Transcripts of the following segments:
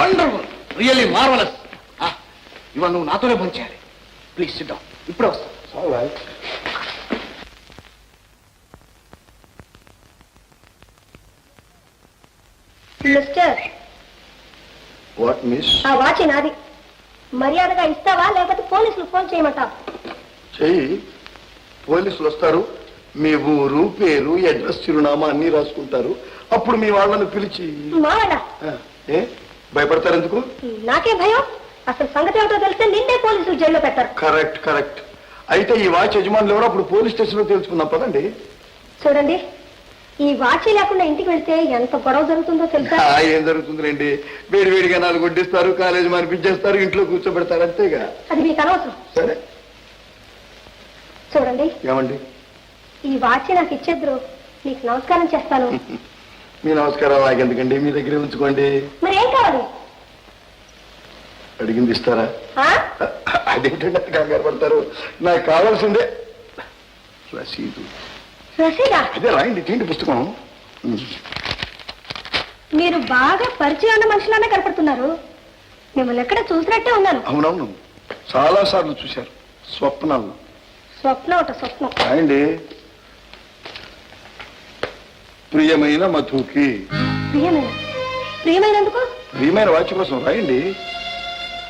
Wonderful, really marvellous. ఇవాళ నువ్వు నాతోనే పనిచేయాలి. Please SIT down. ఇప్పుడే వస్తా. Mister, what miss? ఆ వాచ్ నాది. మర్యాదగా ఇస్తావా లేకపోతే పోలీసులు ఫోన్ చేయమంటావు? చెయ్యి. పోలీసులు వస్తారు, మీ ఊరు పేరు అడ్రస్ చిరునామా అన్ని రాసుకుంటారు. అప్పుడు మీ వాళ్ళను పిలిచి మావాడా? ఏ భయపడతారు ఎందుకు? నాకే భయం. అసలు సంగతి ఏమిటో తెలిస్తే నిన్నే పోలీసులు జైల్లో పెట్టారు. Correct correct. అయితే ఈ వాచ్ యజమానులు ఎవరో అప్పుడు పోలీస్ స్టేషన్ లో తెలుసుకుందాం పదండి. చూడండి, ఈ వాచ్ లేకుండా ఇంటికి వెళ్తే ఎంత గొడవ జరుగుతుందో తెలుసా? ఏం జరుగుతుందిలేండి, వేడివేడిగా 4 వడ్డిస్తారు, కాలేజీ మనిపించేస్తారు, ఇంట్లో కూర్చోబెడతారు, అంతేగా. అది మీకు అనవసరం. సరే చూడండి, ఏమండి, ఈ వాచ్ నాకు ఇచ్చేద్దరు, మీకు నమస్కారం చేస్తాను. మీ నమస్కారం నాకెందుకండి, మీ దగ్గరే ఉంచుకోండి. మరి ఏం కావాలి? అడిగింది ఇస్తారా? అదేంటంటే కంగారు పడతారు. నాకు కావాల్సిందే రసీదు. రసీదా? అదే రాయండి, తిండి పుస్తకం. మీరు బాగా పరిచయం ఉన్న మనుషులానే కనపడుతున్నారు. మిమ్మల్ని ఎక్కడ చూసినట్టే ఉన్నాను. అవునవును, చాలా సార్లు చూశారు స్వప్నాలు. స్వప్నం ఒకట స్వప్నం. రాయండి. ప్రియమైన మధుకి. ప్రియమైనందుకు? ప్రియమైన వాచ్ కోసం రాయండి.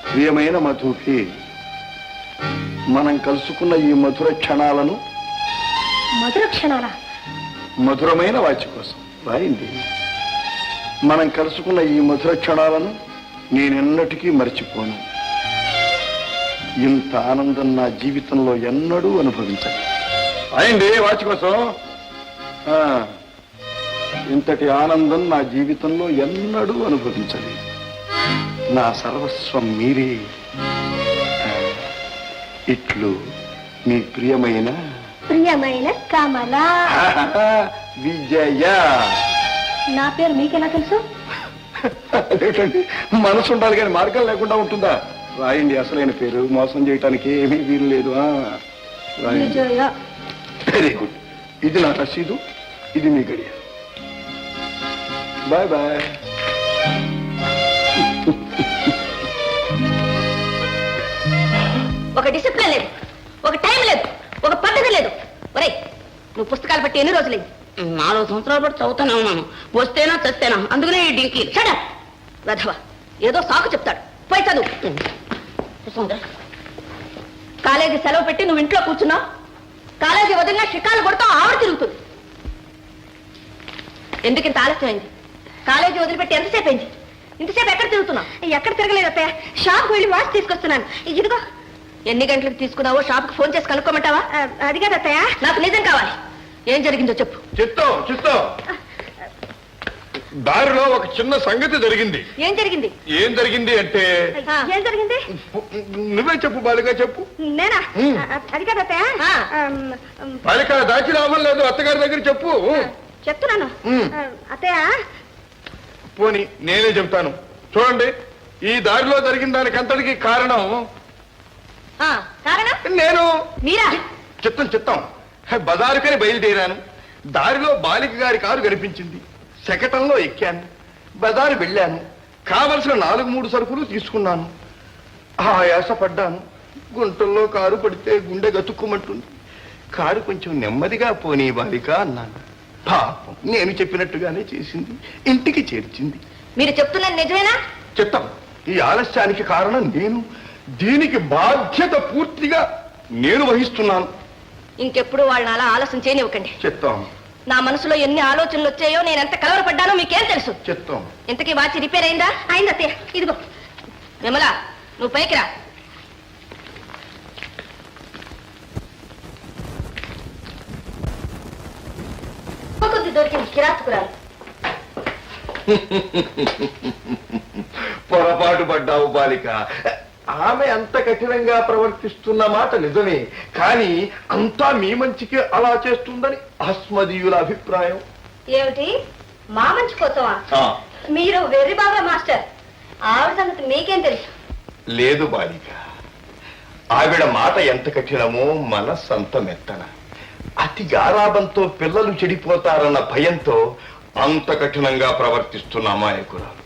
ప్రియమైన మధుకి, మనం కలుసుకున్న ఈ మధుర క్షణాలను. మధుర క్షణాలా? మధురమైన వాచ్ కోసం రాయండి. మనం కలుసుకున్న ఈ మధుర క్షణాలను నేనెన్నటికీ మర్చిపోను. ఇంత ఆనందం నా జీవితంలో ఎన్నడూ అనుభవించాలి. రాయండి వాచ్ కోసం. ఇంతటి ఆనందం నా జీవితంలో ఎన్నడూ అనుభవించాలి. నా సర్వస్వం మీరే. ఇట్లు మీ ప్రియమైన కమల విజయ. నా పేరు మీకెలా తెలుసు? అదేంటండి, మనసు ఉండాలి కానీ మార్గం లేకుండా ఉంటుందా? రాయండి అసలైన పేరు, మోసం చేయటానికి ఏమీ వీలు లేదు. Very good. ఇది నా రసీదు, ఇది మీ గడియ. Bye bye. ఒక డిసిప్లిన్ లేదు, ఒక టైం లేదు, ఒక పద్ధతి లేదు. ఒరేయ్, నువ్వు పుస్తకాలు బట్టి ఎన్ని రోజులేదు? 4 సంవత్సరాలు బట్టి చదువుతానే ఉన్నాను. వస్తేనా చస్తేనా, అందుకనే ఈ డింకి. సడా వెధవ, ఏదో సాకు చెప్తాడు. పోయి చదువు. కాలేజీ సెలవు పెట్టి నువ్వు ఇంట్లో కూర్చున్నావు. కాలేజీ వదిలినా షికాలు కొడతావు, ఆవిడ తిరుగుతుంది. ఎందుకు ఇంత ఆలస్యమైంది? కాలేజీ వదిలిపెట్టి ఎంతసేపు అయింది? ఇంతసేపు ఎక్కడ తిరుగుతున్నావు? ఎక్కడ తిరగలేదు అత్తయ్య, షాప్కి వెళ్ళి వాచ్ తీసుకొస్తున్నాను. ఇదిగో. ఎన్ని గంటలకు తీసుకున్నావో షాప్కి ఫోన్ చేసి కనుక్కోమంటావా? అది కాదు అత్తయ్య, నాకు నిజం కావాలి. ఏం జరిగిందో చెప్పు. చిత్తం దారిలో ఒక చిన్న సంగతి జరిగింది. ఏం జరిగింది? ఏం జరిగింది అంటే ఏం జరిగింది? నువ్వే చెప్పు బాలిక, చెప్పు. నేనా? అది కాదు అత్తయ్య. బాలిక దాచి రావడం లేదు, అత్తగారి దగ్గర చెప్పు. చెప్తున్నాను అత్తయ్య. పోనీ నేనే చెప్తాను. చూడండి, ఈ దారిలో జరిగిన దానికంతటికి కారణం నేను. మీరా? చిత్తం బజారుకని బయలుదేరాను. దారిలో బాలిక గారి కారు కనిపించింది. శకటంలో ఎక్కాను, బజారు వెళ్ళాను. కావలసిన 4-3 సరుకులు తీసుకున్నాను. ఆయాసపడ్డాను. గుంటల్లో కారు పడితే గుండె గతుక్కుమంటుంది. కారు కొంచెం నెమ్మదిగా పోనీ బాలిక అన్నాను. పాపం నేను చెప్పినట్టుగానే చేసింది, ఇంటికి చేర్చింది. మీరు చెప్తున్నది నిజమేనా? చిత్తం, ఈ ఆలస్యానికి కారణం నేను. దీనికి బాధ్యత పూర్తిగా నేను వహిస్తున్నాను. ఇంకెప్పుడు వాళ్ళని అలా ఆలస్యం చేయనివ్వకండి. చిత్తం. నా మనసులో ఎన్ని ఆలోచనలు వచ్చాయో, నేను ఎంత కలవరపడ్డానో మీకేం తెలుసు? చిత్తం. ఇంతకీ వాచ్ రిపేర్ అయిందా? అయింది అత్తయ్య. ఇదిగో. విమలా, నువ్వు పైకి రా. కొద్ది దొరికింది కిరాతుకురాలు. పొరపాటు పడ్డావు బాలిక. ఆమె అంత కఠినంగా ప్రవర్తిస్తున్న మాట నిజమే, కానీ అంతా మీ మంచికి అలా చేస్తుందని అస్మదీయుల అభిప్రాయం. ఏమిటి? మా మంచి కోసమా? మీరు వెర్రి బాబా మాస్టర్. ఆవిడ సంగతి మీకేం తెలుసు? లేదు బాలిక, ఆవిడ మాట ఎంత కఠినమో మనస్సంత మెత్తన. అతి గారాబంతో పిల్లలు చెడిపోతారన్న భయంతో అంత కఠినంగా ప్రవర్తిస్తున్న అమాయకురాలు.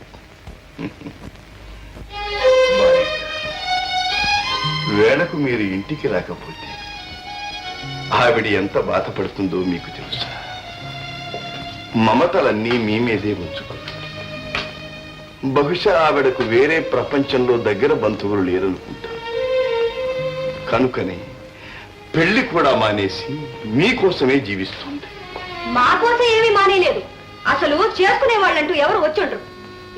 వేళకు మీరు ఇంటికి రాకపోతే ఆవిడ ఎంత బాధపడుతుందో మీకు తెలుసా? మమతలన్నీ మీ మీదే ఉంచుకుంది. బహుశా ఆవిడకు వేరే ప్రపంచంలో దగ్గర బంధువులు లేరనుకుంటారు. కనుకనే పెళ్లి కూడా మానేసి మీకోసమే జీవిస్తుంది. మా కోసం ఏమీ మానేలేదు. అసలు చేసుకునే వాళ్ళంటూ ఎవరు వచ్చుండ్రు.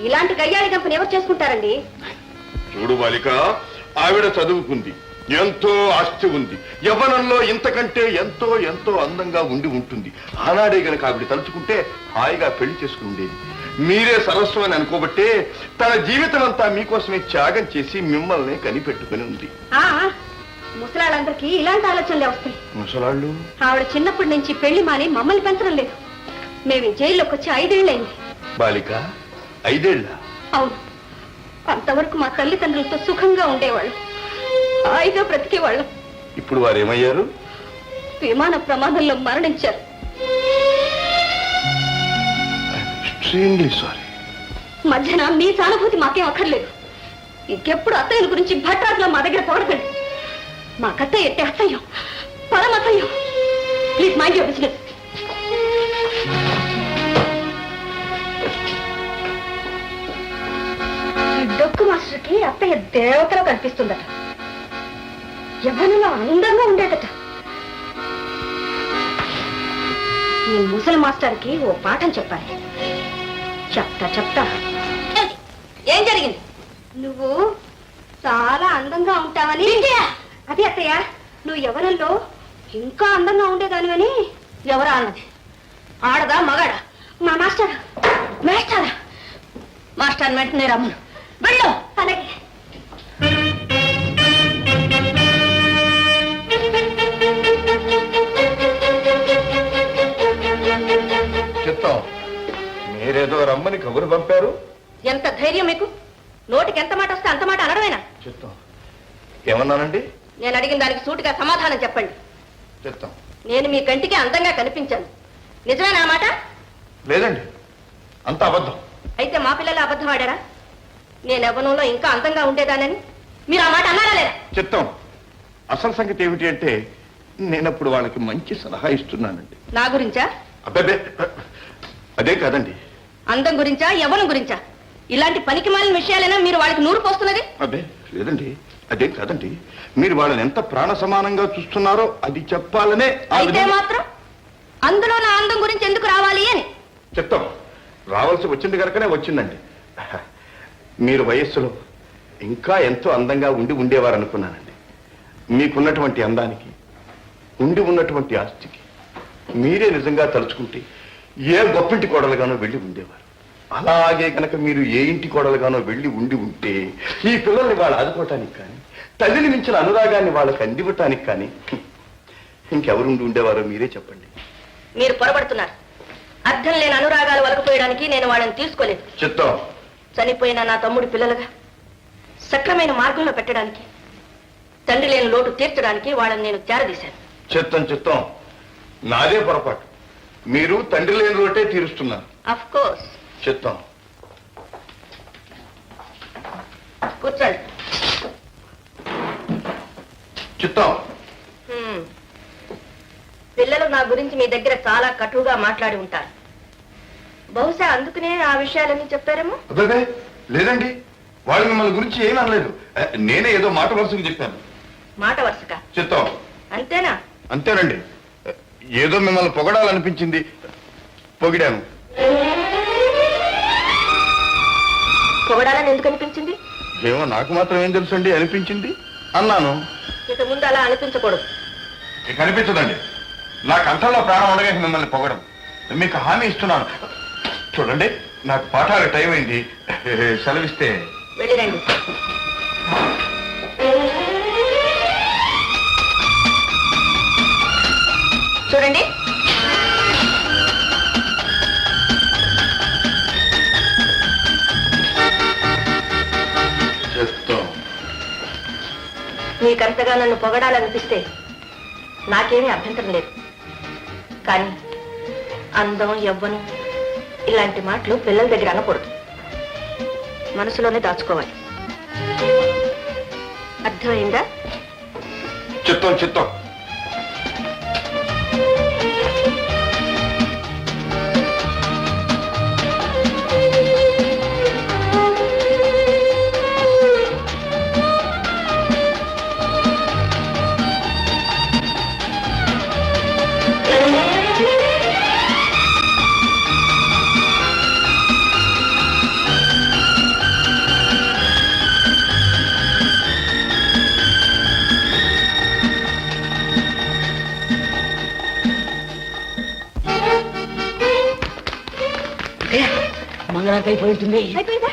ఇలాంటి గయ్యాళి కంపెనీ ఎవరు చేసుకుంటారండి? చూడు బాలిక, ఆవిడ చదువుకుంది, ఎంతో ఆస్తి ఉంది, యవ్వనంలో ఇంతకంటే ఎంతో ఎంతో అందంగా ఉండి ఉంటుంది. ఆనాడే గనక ఆవిడ తలుచుకుంటే హాయిగా పెళ్లి చేసుకుని ఉండేది. మీరే సరస్వం అని అనుకోబట్టే తన జీవితం అంతా మీకోసమే త్యాగం చేసి మిమ్మల్ని కనిపెట్టుకుని ఉంది. ముసలాళ్ళందరికీ ఇలాంటి ఆలోచనలే వస్తాయి. ముసలాళ్ళు? ఆవిడ చిన్నప్పటి నుంచి పెళ్లి మాని మమ్మల్ని పెంచడం లేదు. మేము జైల్లోకి వచ్చి 5 ఏళ్ళైంది. బాలిక, 5 ఏళ్ళ? అవును. అంతవరకు మా తల్లిదండ్రులతో సుఖంగా ఉండేవాళ్ళు, హాయిగా బ్రతికేవాళ్ళు. ఇప్పుడు వారేమయ్యారు? విమాన ప్రమాదంలో మరణించారు. Extremely sorry. మధ్యన మీ సానుభూతి మాకేం అక్కర్లేదు. ఇంకెప్పుడు అత్తయ్యల గురించి భట్రాజులో మా దగ్గర పోడకండి. మా కత్తయ్య ఎట్టే అసహ్యం, పరమ అసహ్యం. Please mind your business. డొక్కు మాస్టర్కి అత్తయ్య దేవతలో కనిపిస్తుందట. యవ్వనంలో అందంగా ఉండేదట. ఈ ముసలి మాస్టర్కి ఓ పాఠం చెప్పాలి. చెప్తా. ఏం జరిగింది? నువ్వు చాలా అందంగా ఉంటావని. అది అత్తయ్య, నువ్వు యవ్వనంలో ఇంకా అందంగా ఉండేదానివని. ఎవరా అన్నది? ఆడదా మగాడా? మా మాస్టర్. మాస్టర్ వెంటనే రమ్మను. వెళ్ళు. అలాగే. చిత్తం, మీరేదో రమ్మని కబురు పంపారు. ఎంత ధైర్యం మీకు? నోటికి ఎంత మాట వస్తే అంత మాట అనడమేనా? చిత్తం, ఏమన్నానండి? నేను అడిగిన దానికి సూటిగా సమాధానం చెప్పండి. చిత్తం, నేను మీ కంటికి అందంగా కనిపించాను, నిజమేనా మాట? లేదండి, అంత అబద్ధం. అయితే మా పిల్లలు అబద్ధం ఆడారా? నేను యవ్వనంలో ఇంకా అందంగా ఉండేదానని మీరు ఆ మాట అన్నారా లేదా? చిత్తం, అసలు సంగతి ఏమిటి అంటే నేనప్పుడు వాళ్ళకి మంచి సలహా ఇస్తున్నానండి. నా గురించా? అబ్బే, అదే కాదండి. అందం గురించా, యవ్వనం గురించా? ఇలాంటి పనికి మాలిన విషయాలైనా మీరు వాళ్ళకి నూరు పోస్తున్నది? అబ్బే లేదండి, అదే కాదండి. మీరు వాళ్ళని ఎంత ప్రాణ సమానంగా చూస్తున్నారో అది చెప్పాలనే. అయితే మాత్రం అందులో నా అందం గురించి ఎందుకు రావాలి అని చెప్తాం. రావాల్సి వచ్చింది కనుకనే వచ్చిందండి. మీరు వయస్సులో ఇంకా ఎంతో అందంగా ఉండేవారు అనుకున్నానండి. మీకున్నటువంటి అందానికి, ఉన్నటువంటి ఆస్తికి మీరే నిజంగా తలుచుకుంటే ఏ గొప్పింటి కోడలుగానో వెళ్ళి ఉండేవారు. అలాగే కనుక మీరు ఏ ఇంటి కోడలుగానో వెళ్ళి ఉంటే ఈ పిల్లల్ని వాళ్ళు ఆదుకోవటానికి కానీ, తల్లిని మించిన అనురాగాన్ని వాళ్ళకి అందివ్వటానికి కానీ ఇంకెవరు ఉండేవారో మీరే చెప్పండి. మీరు పొరపడుతున్నారు. అర్థం లేని అనురాగాలు వలకపోయడానికి నేను వాళ్ళని తీసుకోలేదు. చిత్తం, చనిపోయిన నా తమ్ముడి పిల్లలుగా సక్రమైన మార్గంలో పెట్టడానికి, తండ్రి లేని లోటు తీర్చడానికి వాళ్ళని నేను చేరదీశాను. చిత్తం, నాదే పొరపాటు. మీరు తండ్రి లేని లోటే తీరుస్తున్నారు. Of course. చిత్తం, కూర్చోండి. చిత్తం, పిల్లలు నా గురించి మీ దగ్గర చాలా కటువుగా మాట్లాడి ఉంటారు. బహుశా అందుకనే ఆ విషయాలన్నీ చెప్పారేమో. అదే లేదండి, వాళ్ళు మిమ్మల్ని గురించి ఏమీ అనలేదు. నేనే ఏదో మాట వరుసకు చెప్పాను. మాట వరుసగా? చిత్తం. అంతేనా? అంతేనండి. ఏదో మిమ్మల్ని పొగడాలనిపించింది, పొగిడాను. పొగడాలని ఎందుకు అనిపించింది? ఏమో నాకు మాత్రం ఏం తెలుసండి, అనిపించింది అన్నాను. ఇక ముందు అలా అనిపించకూడదు. ఇక అనిపించదండి. నా కంఠంలో ప్రాణం ఉండగా మిమ్మల్ని పొగడం. మీకు హామీ ఇస్తున్నాను. చూడండి, నాకు పాఠాలు టైం అయింది, సెలవిస్తే వెళ్ళిరండి. చూడండి, మీకంతగా నన్ను పొగడాలనిపిస్తే నాకేమీ అభ్యంతరం లేదు. కానీ అందం, యవ్వనం ఇలాంటి మాటలు పిల్లల దగ్గర అనకూడదు. మనసులోనే దాచుకోవాలి. అర్థమైందా? చిత్తం చిత్తం. మంగళానికి అయిపోతుంది. అయిపోయిందా?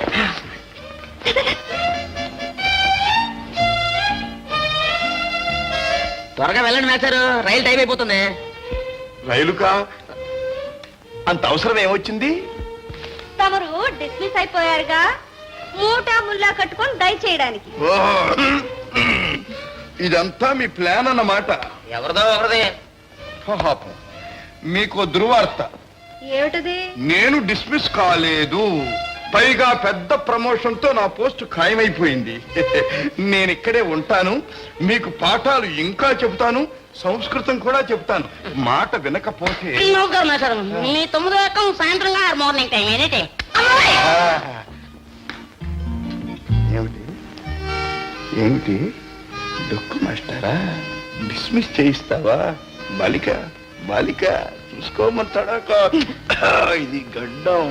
త్వరగా వెళ్ళండి మేస్టారు, రైలు టైం అయిపోతుంది. రైలుకా? అంత అవసరం ఏమొచ్చింది? తమరు డిస్మిస్ అయిపోయారుగా, మూటా ముల్లా కట్టుకొని దయచేయడానికి. ఇదంతా మీ ప్లాన్ అన్నమాట. ఎవరిదో ఒకరిది. పాపం, మీకు దుర్వార్త. ఏమిటది? నేను డిస్మిస్ కాలేదు, పైగా పెద్ద ప్రమోషన్ తో నా పోస్ట్ ఖాయమైపోయింది. నేను ఇక్కడే ఉంటాను, మీకు పాఠాలు ఇంకా చెబుతాను, సంస్కృతం కూడా చెబుతాను. మాట వినకపోతే నౌకరు మేస్టారు, మీ 9 రకం సాయంత్రం 6 మార్నింగ్ టైం ఏదైతే. ఏమిటి ఏమిటి డొక్కు మాస్టారా? డిస్మిస్ చేయిస్తావా? బాలిక బాలిక చూసుకోమంటాడా? ఇది గడ్డం.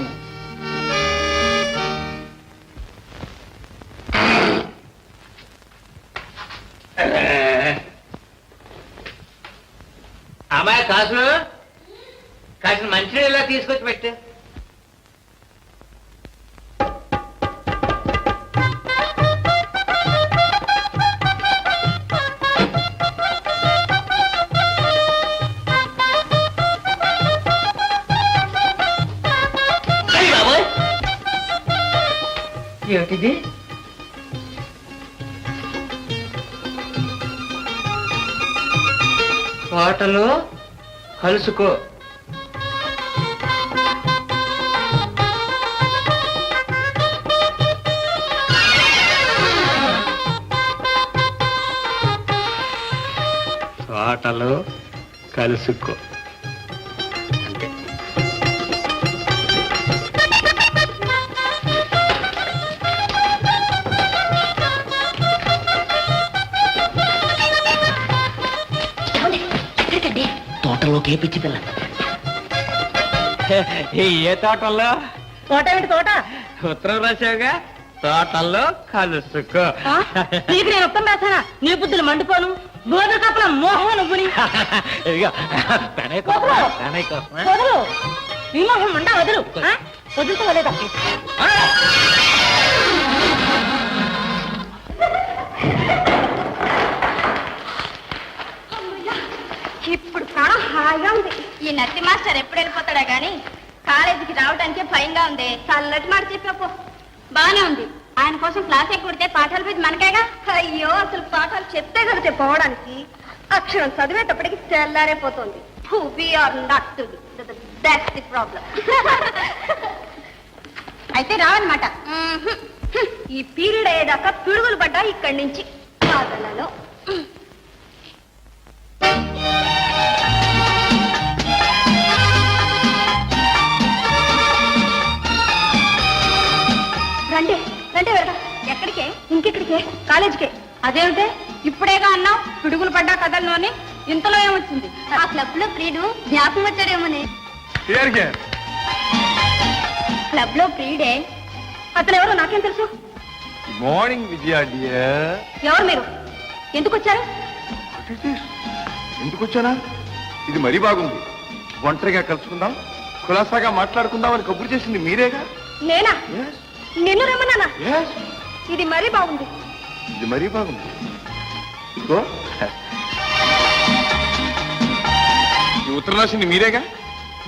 అమ్మాయి కాసులు కాసిన మంచినీళ్ళ తీసుకొచ్చి పెట్టు. ఏమిటిది? వాటలో కలుసుకో. వాటలో కలుసుకో. తోటలోకి పిచ్చి పిల్ల. ఏ తోటల్లో? తోట ఏమిటి తోట? ఉత్తరం రాశావుగా, తోటల్లో కలుసుకో. నీకు నేను ఉత్తరం రాసానా? నీ బుద్ధులు మండిపోను. గోధుమ కప్పల మోహం నువ్వుని. ఇదిగో, తనే కోసమా? తనే కోసమా? వదులు, నీ మోహం మండ వదులు. వదులుకోలేదా? ఇప్పుడు ప్రాణం హాయిగా ఉంది. ఈ నత్తి మాస్టర్ ఎప్పుడు వెళ్ళిపోతాడా గాని కాలేజీకి రావడానికే భయంగా ఉంది. చల్లటి మాట చెప్పినప్పు బానే ఉంది. ఆయన కోసం క్లాస్ ఎక్కడితే పాఠాలు పెట్టి మనకేగా. అయ్యో, అసలు పాఠాలు చెప్తే కలితే పోవడానికి అక్షరం చదివేటప్పటికి తెల్లారైపోతుంది. అయితే రావన్నమాట. ఈ పీరియడ్ అయ్యేదాకా పిడుగులు పడ్డా ఇక్కడి నుంచి కాదలలో. రండి రండి, వెళ్దాం. ఎక్కడికే? ఇంకెక్కడికే? కాలేజీకే. అదేమిటే ఇప్పుడేగా అన్నావు పిడుగులు పడ్డా కదలను అని? ఇంతలో ఏమొచ్చింది? ఆ క్లబ్ లో ప్రియుడు జ్ఞాపకం వచ్చాడేమోని. క్లబ్ లో ప్రియుడే. అతను ఎవరో నాకేం తెలుసు. మార్నింగ్ విజయ డియర్. ఎవరు మీరు? ఎందుకు వచ్చారు? ఎందుకు వచ్చానా? ఇది మరీ బాగుంది. ఒంటరిగా కలుసుకుందాం, కులాసాగా మాట్లాడుకుందాం అని కబురు చేసింది మీరేగా. నేనా? Yes, నిన్ను రమ్మన్నానా? yes. ఇది మరీ బాగుంది. ఇది మరీ బాగుంది. ఇదిగో, ఈ ఉత్తరం రాసింది మీరేగా.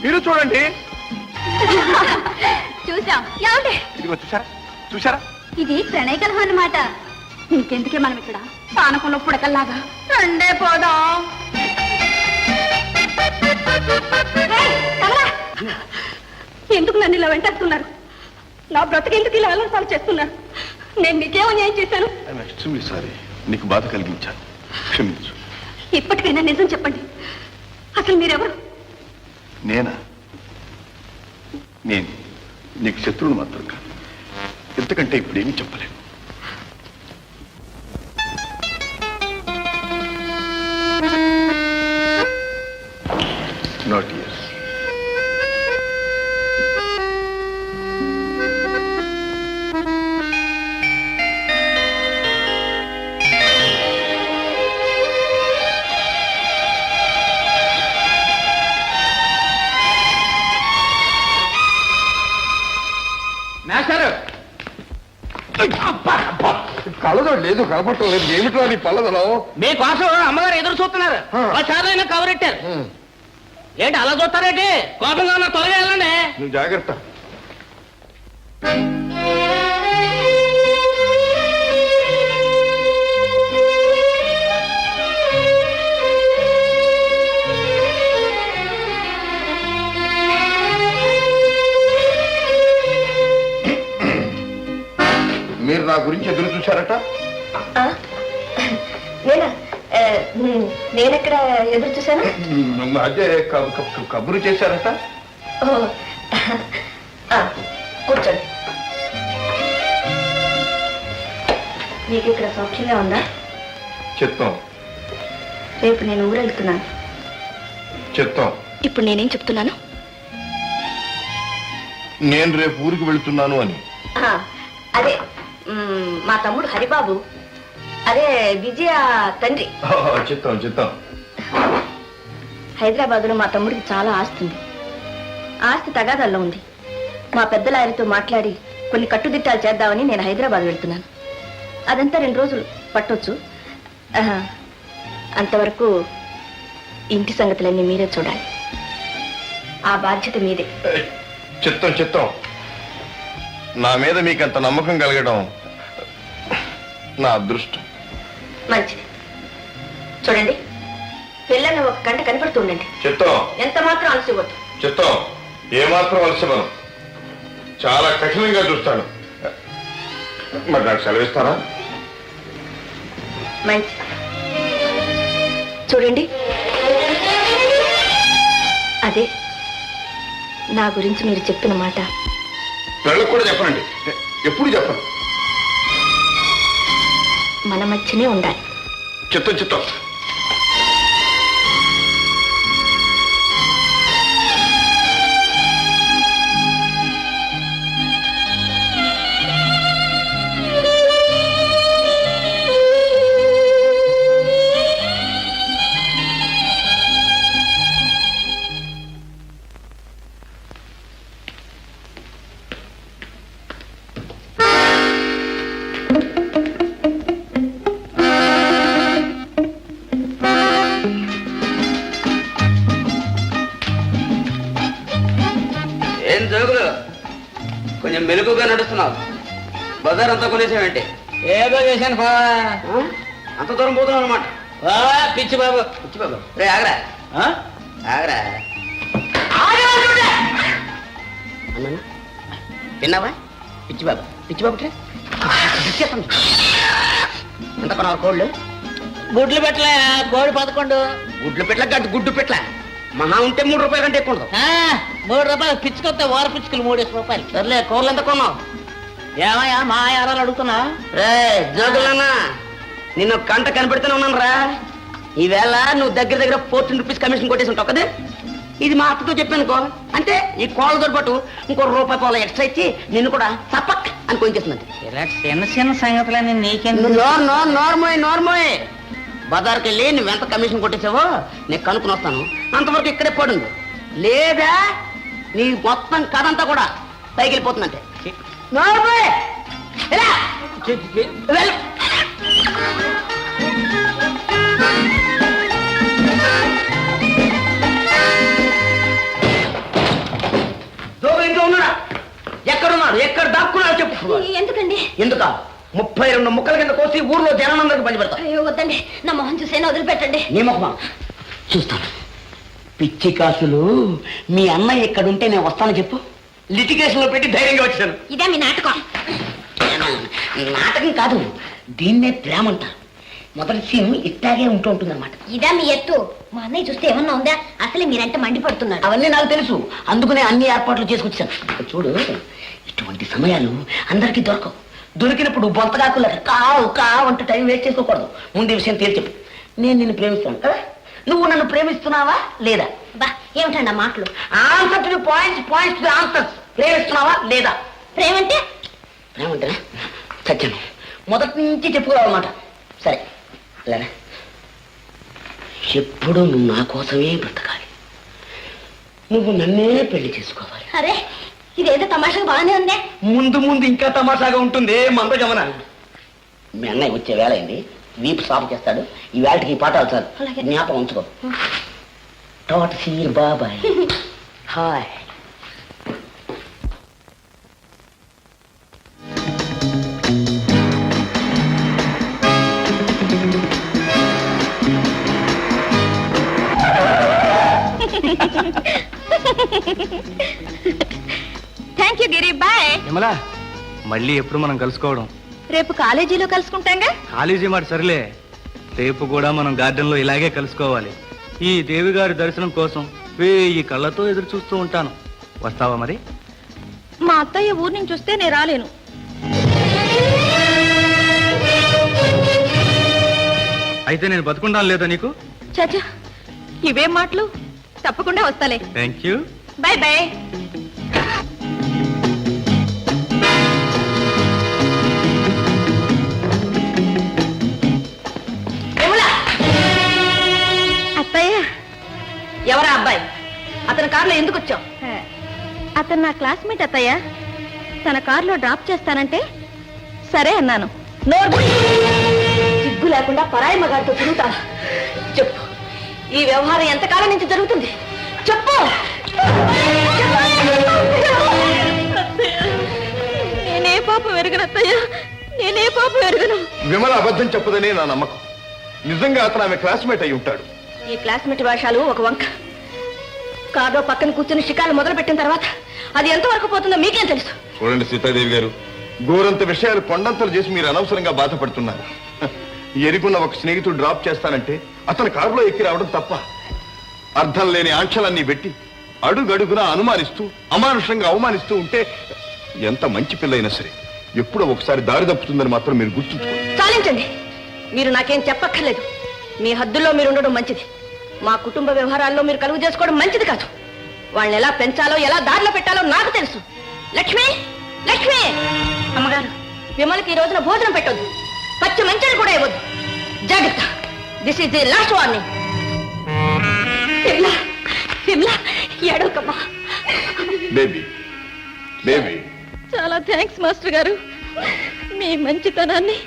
మీరు చూడండి. చూసాం. ఏమండి? ఇదిగో చూసారా చూసారా? ఇది ప్రణయ కలహం అన్నమాట. ఇంకెందుకే మనం ఇక్కడ పానకంలో పుడకల్లాగా రండే పోదాం. ఎందుకు నన్ను ఇలా వెంటేస్తున్నారు? నా బ్రతికెందుకు ఇలా ఆలోచనలు చేస్తున్నారు? నేను నీకేమో న్యాయం చేశాను? సారీ, నీకు బాధ కలిగించాను, క్షమించు. ఇప్పటికైనా నిజం చెప్పండి. అసలు మీరెవరు? నేనా? నేను నీకు శత్రువును మాత్రం కాదు. ఎంతకంటే ఇప్పుడేమీ చెప్పలేను. Not years. మాస్టర్ కలదో లేదు, కనపడటం లేదు. ఏమిటో నీ పల్లదలో? మీకోసం అమ్మగారు ఎదురు చూస్తున్నారు. చాలైనా కవరెట్టారు. ఏంటి అలా చూస్తారేంటి? కోపంగా ఉన్న త్వరగా వెళ్ళండి. నువ్వు జాగ్రత్త. మీరు నా గురించి ఎదురు చూశారట? నేనా? నేనెక్కడ ఎదురు చూశాను? అదే కబురు చేశారట? కూర్చోండి. మీకు ఇక్కడ సౌఖ్యంగా ఉందా? చెప్తాం. రేపు నేను ఊరెళ్తున్నాను. చెప్తాం. ఇప్పుడు నేనేం చెప్తున్నాను? నేను రేపు ఊరికి వెళుతున్నాను అని. అదే మా తమ్ముడు హరిబాబు, అదే విజయ తండ్రి. చెప్తాం చెప్తాం. హైదరాబాద్లో మా తమ్ముడికి చాలా ఆస్తి ఉంది. ఆస్తి తగాదాల్లో ఉంది. మా పెద్దల ఆయనతో మాట్లాడి కొన్ని కట్టుదిట్టాలు చేద్దామని నేను హైదరాబాద్ వెళ్తున్నాను. అదంతా 2 రోజులు పట్టొచ్చు. అంతవరకు ఇంటి సంగతులన్నీ మీరే చూడాలి. ఆ బాధ్యత మీదే. చెప్తాం చెప్తాం. నా మీద మీకంత నమ్మకం కలగడం నా అదృష్టం. మంచిది. చూడండి, పిల్లల్ని ఒక గంట కనపడుతుండండి. చెప్తాం. ఎంత మాత్రం అలసిపోతాం. చెప్తాం. ఏమాత్రం అలసిపోను. చాలా కఠినంగా చూస్తాను. మరి నాకు సెలవిస్తారా? మంచిది. చూడండి, అదే నా గురించి మీరు చెప్పిన మాట పిల్లలకు కూడా చెప్పనండి. ఎప్పుడు చెప్పను. మన మధ్యనే ఉండాలి. చెప్తాం చెప్తాం. ఏం జోగులు కొంచెం మెలుగుగా నడుస్తున్నావు. బజార్ అంతా కొనేసావేంటి? ఏదో చేశాను బావా. అంత దూరం పోతున్నావు అనమాట. పిచ్చి బాబు. పిచ్చి బాబు, రే ఆగరా ఆగరా. అన్నా విన్నావా? పిచ్చి బాబు, పిచ్చి బాబు ఎంత కొన్నావు కోళ్ళు? గుడ్లు పెట్టలే, కోడి 11. గుడ్లు పెట్ల గడ్డి గుడ్డు పెట్ల మహా ఉంటే 3 రూపాయల కంటే ఎక్కువ ఉండదు. 3 రూపాయలు పిచ్చుకొస్తే వార పిచ్చుకలు 3 రూపాయలు. సర్లే, కోళ్ళు ఎంత కొన్నావు? ఏమయ్యా మా యారాలు అడుగుతున్నా? రే జోగులన్నా, నిన్ను కంట కనిపెడుతూనే ఉన్నాను రా. ఈవేళ నువ్వు దగ్గర 14 రూపీస్ కమిషన్ కొట్టేసి ఉంటావు కదా. ఇది మా అత్తతో చెప్పానుకో, అంటే ఈ కోళ్ళతో పాటు ఇంకో ₹1 ఎక్స్ట్రా ఇచ్చి నిన్ను కూడా చప్పక్ అని కొంచేస్తుందండి. ఇలా చిన్న చిన్న సంగతులని నీకెందుకు? నోర్మోయ్ బజార్కి వెళ్ళి నువ్వెంత కమిషన్ కొట్టేసావో నేను కనుక్కుని వస్తాను. అంతవరకు ఇక్కడే పడుంది. లేదా నీ మొత్తం కథ అంతా కూడా పైకి వెళ్ళిపోతుందంటే. నోర్మోయ్ ఇంట్లో ఉన్నాడా? ఎక్కడున్నాడు? ఎక్కడ దాక్కున్నాడు చెప్పు. ఎందుకండి? ఎందుక 32 ముక్కల కింద కోసి ఊర్లో జనాలందరికి పంచిపెడతా. అయ్యో వద్దండి, నా మొహం చూసేనా వదిలిపెట్టండి. నీ ముఖమా చూస్తాను. పిచ్చి కాసులు మీ అన్నయ్య ఎక్కడుంటే నేను వస్తాను చెప్పు. లిటిగేషన్ లో పెట్టి ధైర్యంగా వచ్చాను. ఇదే మీ నాటకం? నాటకం కాదు, దీన్నే ప్రేమ అంటారు. మొదటి సీన్ ఇట్టాగే ఉంటూ ఉంటుంది అనమాట. ఇదా మీ ఎత్తు? మా అన్నయ్య చూస్తే ఏమన్నా ఉందా? అసలే మీరంటే మండిపడుతున్నాడు. అవన్నీ నాకు తెలుసు, అందుకనే అన్ని ఏర్పాట్లు చేసుకొచ్చాను. చూడు, ఇటువంటి సమయాలు అందరికీ దొరకవు. దొరికినప్పుడు బొంతగాకులాగా కావు కావు అంటే టైం వేస్ట్ చేసుకోకూడదు. ముందు ఈ విషయం తేల్చి చెప్పు. నేను నిన్ను ప్రేమిస్తాను కదా, నువ్వు నన్ను ప్రేమిస్తున్నావా లేదా? బా ఏమిటండి ఆ మాటలు? Answer to points, points to answers. ప్రేమిస్తున్నావా లేదా? ప్రేమంటే ప్రేమంటే సత్యం మొదటి నుంచి చెప్పుకోవాలన్నమాట. సరే లేదా, ఎప్పుడు నువ్వు నా కోసమే బ్రతకాలి, నువ్వు నన్నే పెళ్లి చేసుకోవాలి. అరే ఇదేదో తమాషాగా బాగానే ఉందే. ముందు ముందు ఇంకా తమాషాగా ఉంటుంది. మందగమన మీ అన్నయ్య వచ్చే వేళ అయింది, వీపు సాపు చేస్తాడు. ఈ వేళకి ఈ పాఠాలు చాలు, అలాగే. జ్ఞాపకం ఉంచుకో. టాట్ సీర్ బాబాయ్. Hi. Thank you Giri, bye. Vimala, మళ్ళీ ఎప్పుడు మనం కలుసుకోవడం? రేపు కాలేజీలో కలుసుకుంటాంగా. కాలేజీ మాట సరిలే, రేపు కూడా మనం గార్డెన్ లో ఇలాగే కలుసుకోవాలి. ఈ దేవి గారి దర్శనం కోసం 1000 కళ్ళతో ఎదురు చూస్తూ ఉంటాను. వస్తావా మరి? మా అత్తయ్య ఊరి నుంచి వస్తే నేను రాలేను. అయితే నేను బతుకుంటాను లేదా నీకు? చాచా ఇవేం మాటలు? తప్పకుండా వస్తాలే. Thank you. Bye bye. అత్తయ్య, ఎవరా అబ్బాయి? అతని కారులో ఎందుకు వచ్చావు? అతను నా క్లాస్మేట్ అత్తయ్య. తన కారులో డ్రాప్ చేస్తానంటే సరే అన్నాను. సిగ్గు లేకుండా పరాయి మగాడితో తిరుగుతాను. చెప్పు, ఈ వ్యవహారం ఎంతకాలం నుంచి జరుగుతుంది? చెప్పు. నేనే పాపం ఎరగను అత్తయ్య, నేనే పాపం ఎరగను. విమల అబద్ధం చెప్పదనే నా నమ్మకం. నిజంగా అతను ఆమె క్లాస్మేట్ అయి ఉంటాడు. ఈ క్లాస్మేట్ వేషాలు ఒక వంక. కాదో పక్కన కూర్చుని షికాలు మొదలు పెట్టిన తర్వాత అది ఎంతవరకు పోతుందో మీకేం తెలుసు? చూడండి సీతాదేవి గారు, గోరంత విషయాలు కొండంతలు చేసి మీరు అనవసరంగా బాధపడుతున్నారు. ఎరుగున్న ఒక స్నేహితుడు డ్రాప్ చేస్తానంటే అతని కారులో ఎక్కి రావడం తప్ప? అర్థం లేని ఆంక్షలన్నీ పెట్టి అడుగడుగునా అనుమానిస్తూ అమానుషంగా అవమానిస్తూ ఉంటే ఎంత మంచి పిల్లైనా సరే ఎప్పుడో ఒకసారి దారి తప్పుతుందని మాత్రం మీరు గుర్తుంచుకోండి. చాలించండి, మీరు నాకేం చెప్పక్కర్లేదు. మీ హద్దుల్లో మీరు ఉండడం మంచిది. మా కుటుంబ వ్యవహారాల్లో మీరు కలుగు చేసుకోవడం మంచిది కాదు. వాళ్ళని ఎలా పెంచాలో ఎలా దారిలో పెట్టాలో నాకు తెలుసు. లక్ష్మి, లక్ష్మి అమ్మగారు, విమలకి ఈ రోజున భోజనం పెట్టొద్దు, పచ్చి మంచిని కూడా ఇవ్వద్దు. జాగ్రత్త, this is the last warning. ఏడవకమ్మా. Baby, baby. చాలా థ్యాంక్స్ మాస్టర్ గారు. మీ మంచితనాన్ని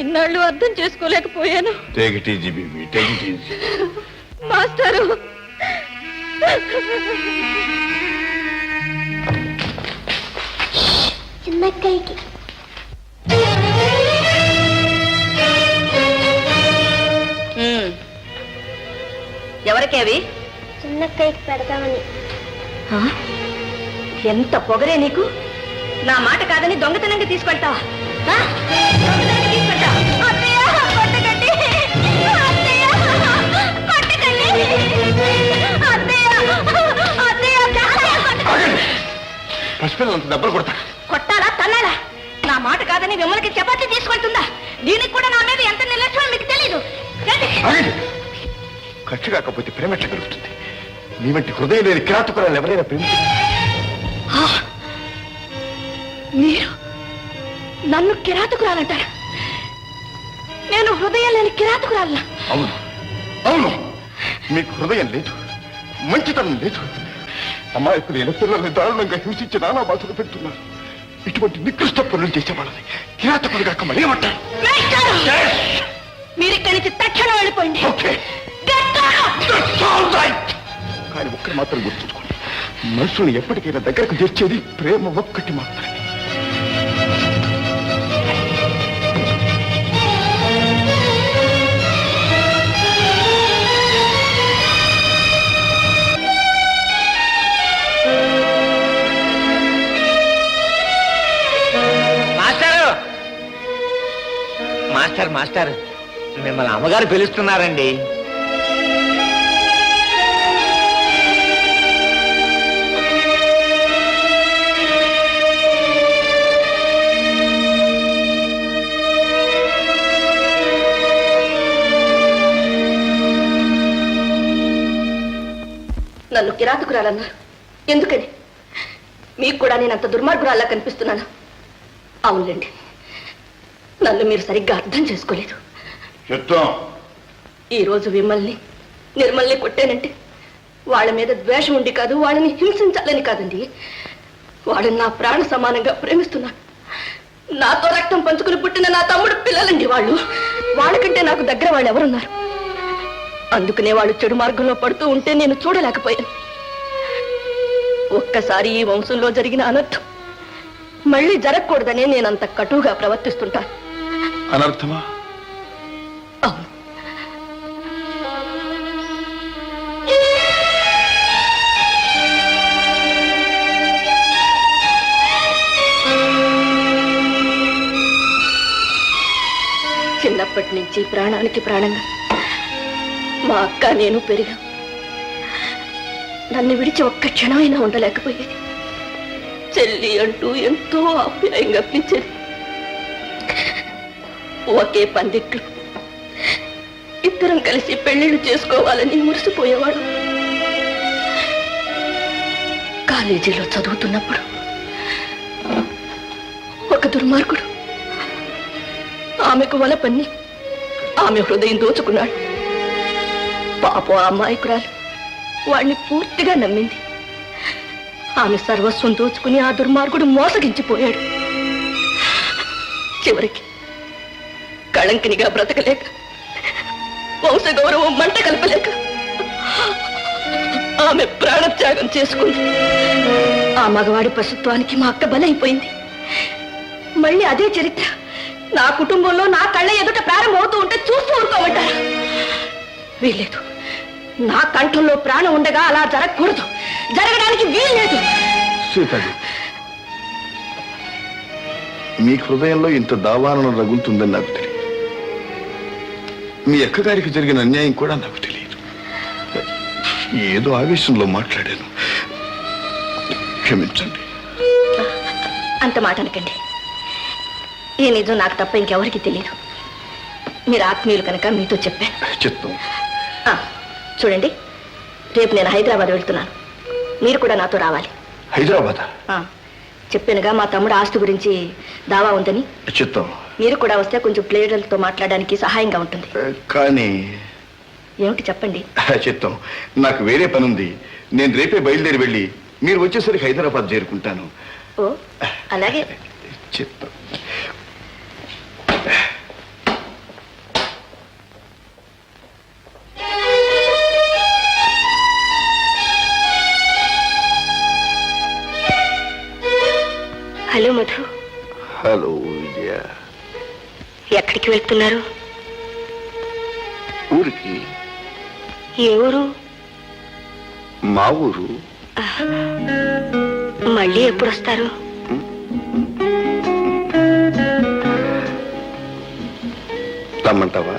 ఇన్నాళ్ళు అర్థం చేసుకోలేకపోయాను. Take it easy baby, take it easy. Master, చిన్నక్కయ్యకి ఎవరికి అవి? చిన్నక్కయ్యకి పెడతామని. ఎంత పొగరే నీకు! నా మాట కాదని దొంగతనంగా తీసుకెళ్తావా? దొంగతనంగా తీసుకెళ్తావా? అత్తయ్య, కొట్టకండి! అత్తయ్య, కొట్టకండి! అత్తయ్య, అత్తయ్య, కొట్టకండి! పసిపిల్లలంత దెబ్బలు కొడతా. కొట్టాలా తన్నాలా? నా మాట కాదని విమలకి చపాతీ తీసుకెళ్తుందా? దీనికి కూడా నా మీద ఎంత నిర్లక్ష్యం మీకు తెలీదు. ఖర్చు కాకపోతే ప్రేమ ఎట్లా కలుగుతుంది? నీ వంటి హృదయం లేని కిరాతకురాలు ఎవరైనా ప్రేమించారు? మీరు నన్ను కిరాతకురాలంటారా? నేను హృదయం లేని కిరాతకురాలనా? అవును, అవును. మీకు హృదయం లేదు, మంచితనం లేదు. అమాయకులు లేని పిల్లల్ని దారుణంగా హింసించి నానా బాధలు పెడుతున్నారు. ఇటువంటి నికృష్ట పనులు చేసేవాళ్ళని కిరాతకులు కాక మళ్ళీ ఏమంటారు? మీరు ఇక్కడి నుంచి తక్షణం వెళ్ళిపోయింది. ఓకే, కానీ ఒక్కటి మాత్రం గుర్తుంచుకోండి, మనుషుల్ని ఎప్పటికైనా దగ్గరకు చేర్చేది ప్రేమ ఒక్కటి మాత్రమే. మాస్టర్ మిమ్మల్ని అమ్మగారు పిలుస్తున్నారండి. నన్ను కిరాతకురాలన్నారు. ఎందుకని? మీకు కూడా నేను అంత దుర్మార్గురాల్లా కనిపిస్తున్నాను. అవునులేండి, నన్ను మీరు సరిగ్గా అర్థం చేసుకోలేదు. ఈరోజు విమల్ని నిర్మల్ని కొట్టానంటే వాళ్ళ మీద ద్వేషం ఉండి కాదు, వాళ్ళని హింసించాలని కాదండి. వాళ్ళని నా ప్రాణ సమానంగా ప్రేమిస్తున్నాను. నాతో రక్తం పంచుకుని పుట్టిన నా తమ్ముడు పిల్లలండి వాళ్ళు. వాళ్ళకంటే నాకు దగ్గర వాళ్ళు ఎవరున్నారు? అందుకనే వాళ్ళు చెడు మార్గంలో పడుతూ ఉంటే నేను చూడలేకపోయాను. ఒక్కసారి ఈ వంశంలో జరిగిన అనర్థం మళ్ళీ జరగకూడదనే నేనంత కటువుగా ప్రవర్తిస్తుంటాను. అనర్థమా? అవును. చిన్నప్పటి నుంచి ప్రాణానికి ప్రాణంగా మా అక్క నేను పెరిగా. నన్ను విడిచి ఒక్క క్షణమైనా ఉండలేకపోయేది. చెల్లి అంటూ ఎంతో ఆప్యాయంగా పిలిచేది. ఒకే పందిట్లు ఇద్దరం కలిసి పెళ్లిళ్ళు చేసుకోవాలని మురిసిపోయేవాడు. కాలేజీలో చదువుతున్నప్పుడు ఒక దుర్మార్గుడు ఆమెకు వల పన్ని ఆమె హృదయం దోచుకున్నాడు. పాపం ఆ అమాయకురాలు వాణ్ణి పూర్తిగా నమ్మింది. ఆమె సర్వస్వం దోచుకుని ఆ దుర్మార్గుడు మోసగించిపోయాడు. చివరికి కళంకినిగా బ్రతకలేక, వంశ గౌరవం మంట కలపలేక ఆమె ప్రాణత్యాగం చేసుకుంది. ఆ మగవాడి పశుత్వానికి మా అక్క బలైపోయింది. మళ్ళీ అదే చరిత్ర నా కుటుంబంలో నా కళ్ళ ఎదుట ప్రారంభమవుతూ ఉంటే చూస్తూ ఊరుకోమంటారా? వీల్లేదు. నా కంఠంలో ప్రాణం ఉండగా అలా జరగకూడదు. జరగడానికి వీల్లేదు. సీతాజీ, మీ హృదయంలో ఇంత దావాలను రగులుతుందని నాకు తెలియదు. మీ అక్కగారికి జరిగిన అన్యాయం కూడా నాకు తెలియదు. ఏదో ఆవేశంలో మాట్లాడాను, క్షమించండి. అంత మాట అనకండి. ఈ నిజం నాకు తప్ప ఇంకెవరికి తెలియదు. మీరు ఆత్మీయులు కనుక మీతో చెప్పాను. చెప్తాం. చూడండి, రేపు నేను హైదరాబాద్ వెళ్తున్నాను. మీరు కూడా నాతో రావాలి. హైదరాబాద్? చెప్పానుగా, మా తమ్ముడు ఆస్తి గురించి దావా ఉందని. చెప్తాం. మీరు కూడా వస్తే కొంచెం ప్లేయర్లతో మాట్లాడడానికి సహాయంగా ఉంటుంది. కానీ ఏమిటి చెప్పండి. చెప్తాం. నాకు వేరే పని ఉంది. నేను రేపే బయలుదేరి వెళ్ళి మీరు వచ్చేసరికి హైదరాబాద్ చేరుకుంటాను. ఓ, అలాగే. చెప్తాం. హలో మధు. హలో విజయ. ఎక్కడికి వెళ్తున్నారు? ఊరికి. ఏ ఊరు? మా ఊరు. మళ్ళీ ఎప్పుడు వస్తారు? రమ్మంటావా?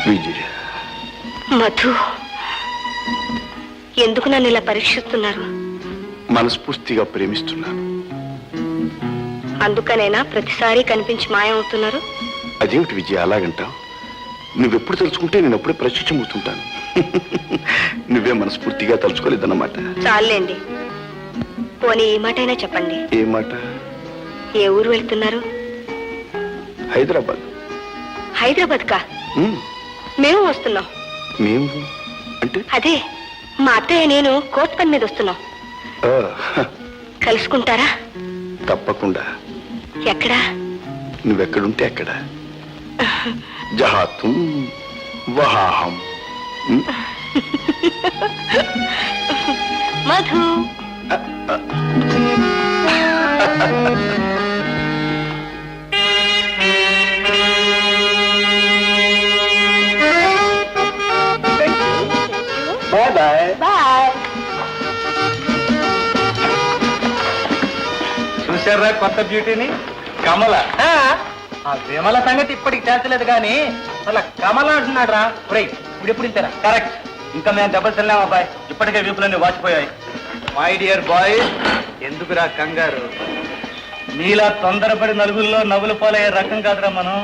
విజయ. మధు, ఎందుకు నన్ను ఇలా పరీక్షిస్తున్నారు? మనస్ఫూర్తిగా ప్రేమిస్తున్నాను. అందుకనైనా ప్రతిసారి కనిపించి మాయమవుతున్నారు? అదేమిటి విజయ అలాగంటావు? నువ్వెప్పుడు తలుచుకుంటే నేను అప్పుడే ప్రత్యక్షమవుతుంటాను. నువ్వే మనస్ఫూర్తిగా తలుచుకోలేదన్నమాట. చాలండి, పోనీ ఈ మాటైనా చెప్పండి. ఏ మాట? ఏ ఊరు వెళ్తున్నారు? హైదరాబాద్. హైదరాబాద్ కా? మేము వస్తున్నాం. మేము అంటే? అదే, మా అత్తయ్య నేను కోర్టు పని మీద వస్తున్నాం. కలుసుకుంటారా? తప్పకుండా. ఎక్కడా? నువ్వెక్కడుంటే అక్కడ. జహాతుం వహాహం. మధు. Bye bye. బాయ్. చూశారా కొత్త బ్యూటీని? కమల. ఆ విమల సంగతి ఇప్పటికి చేర్చలేదు కానీ అలా కమల అంటున్నాడు రా. ఇప్పుడు ఎప్పుడు ఇంతేనా? కరెక్ట్. ఇంకా మేము దెబ్బలు తిన్నాం అబ్బాయి, ఇప్పటికే వీపులన్నీ వాచిపోయాయి. మై డియర్ బాయ్, ఎందుకురా కంగారు? నీలా తొందరపడి నలుగురిలో నవ్వులు పోలయ్యే రకం కాదురా మనం.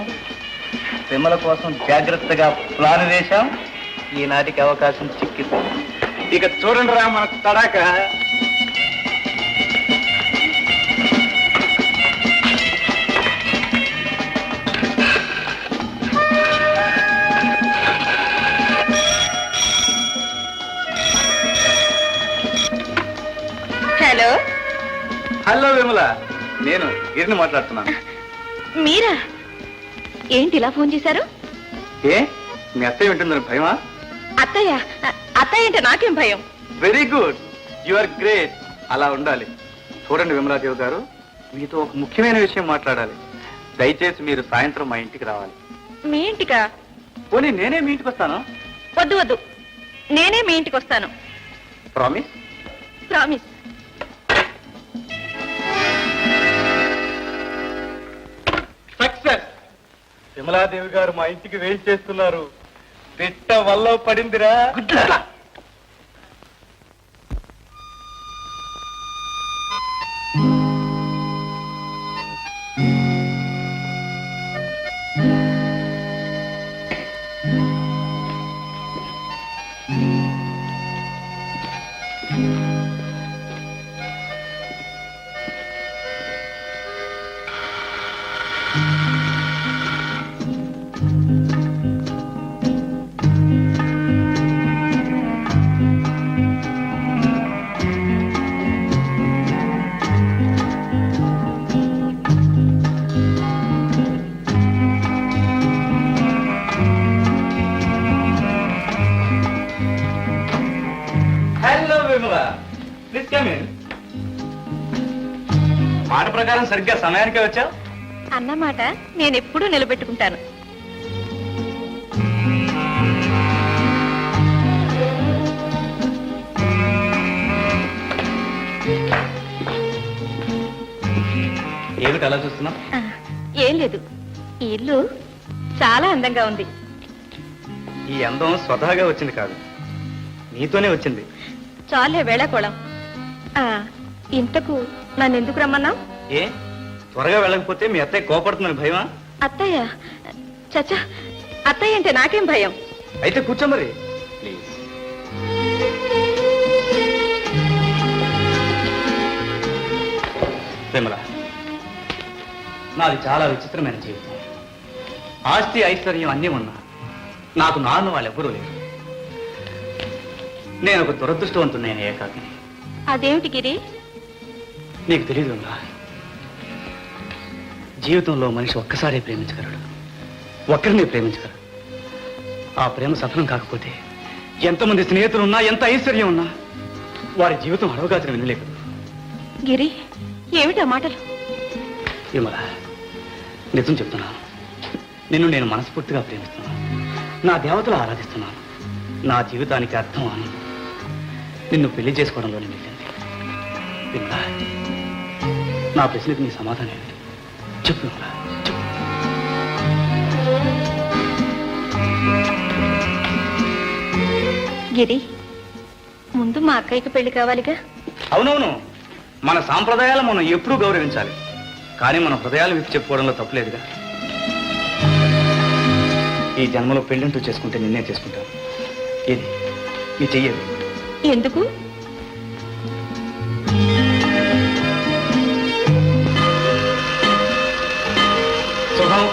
విమల కోసం జాగ్రత్తగా ప్లాన్ వేశాం, ఈనాటికి అవకాశం చిక్కింది. ఇక చూడండి రా మనకు తడాక. హలో. హలో విమల, నేను గిరిని మాట్లాడుతున్నాను. మీరా? ఏంటి ఇలా ఫోన్ చేశారు? ఏ మీ అత్తయ్య వింటుందని భయమా? అత్తయ్య? అత్తయ్య అంటే నాకేం భయం. Very good, you are great. అలా ఉండాలి. చూడండి విమలాదేవి గారు, మీతో ఒక ముఖ్యమైన విషయం మాట్లాడాలి. దయచేసి మీరు సాయంత్రం మా ఇంటికి రావాలి. మీ ఇంటికా? పోనీ నేనే మీ ఇంటికి వస్తాను. వద్దు వద్దు, నేనే మీ ఇంటికి వస్తాను. ప్రామిస్? ప్రామిస్. సక్సెస్. విమలాదేవి గారు మా ఇంటికి వేలు చేస్తున్నారు. పిట్ట వల్ల పడిందిరా. Hello Vimala, please come in. మాట ప్రకారం సరిగ్గా సమయానికే వచ్చావు. అన్నమాట నేను ఎప్పుడూ నిలబెట్టుకుంటాను. ఏమిటి అలా చూస్తున్నావు? ఏం లేదు, ఈ ఇల్లు చాలా అందంగా ఉంది. ఈ అందం స్వతహాగా వచ్చింది కాదు, నీతోనే వచ్చింది. చాలే వేళాకోళం. ఇంతకు నన్ను ఎందుకు రమ్మన్నావు? ఏ త్వరగా వెళ్ళకపోతే మీ అత్తయ్య కోపడుతుందని భయమా? అత్తయ్య? చచ్చా, అత్తయ్య అంటే నాకేం భయం. అయితే కూర్చో మరి ప్లీజ్. విమల, నాది చాలా విచిత్రమైన జీవితం. ఆస్తి ఐశ్వర్యం అన్నీ ఉన్నా నాకు నాన్న వాళ్ళు ఎవ్వరూ లేరు. నేను ఒక దురదృష్టవంతున్నైన ఏకాకిని. అదేమిటి గిరి? నీకు తెలియదు విమల, జీవితంలో మనిషి ఒక్కసారే ప్రేమించగలడు, ఒక్కరినే ప్రేమించగలడు. ఆ ప్రేమ సఫలం కాకపోతే ఎంతమంది స్నేహితులున్నా, ఎంత ఐశ్వర్యం ఉన్నా వారి జీవితం అడవగాచిన వినలేకదు. గిరి, ఏమిటా మాటలు? విమల, నిజం చెప్తున్నాను. నిన్ను నేను మనస్ఫూర్తిగా ప్రేమిస్తున్నాను. నా దేవతలు ఆరాధిస్తున్నాను. నా జీవితానికి అర్థం ఆనందం నిన్ను పెళ్లి చేసుకోవడంలోనే మిగిలింది. విమల, నా ప్రశ్నకి నీ సమాధానం ఏమిటి? చెప్పు విమల, చెప్పు. గిరి, ముందు మా అక్కయ్యకి పెళ్లి కావాలిగా. అవునవును, మన సాంప్రదాయాలు మనం ఎప్పుడూ గౌరవించాలి. కానీ మన హృదయాలు విప్పి చెప్పుకోవడంలో తప్పులేదుగా. ఈ జన్మలో పెళ్ళంటూ చేసుకుంటే నిన్నే చేసుకుంటాను. ఏది నీ చెయ్యేది? ఎందుకు? శుభం,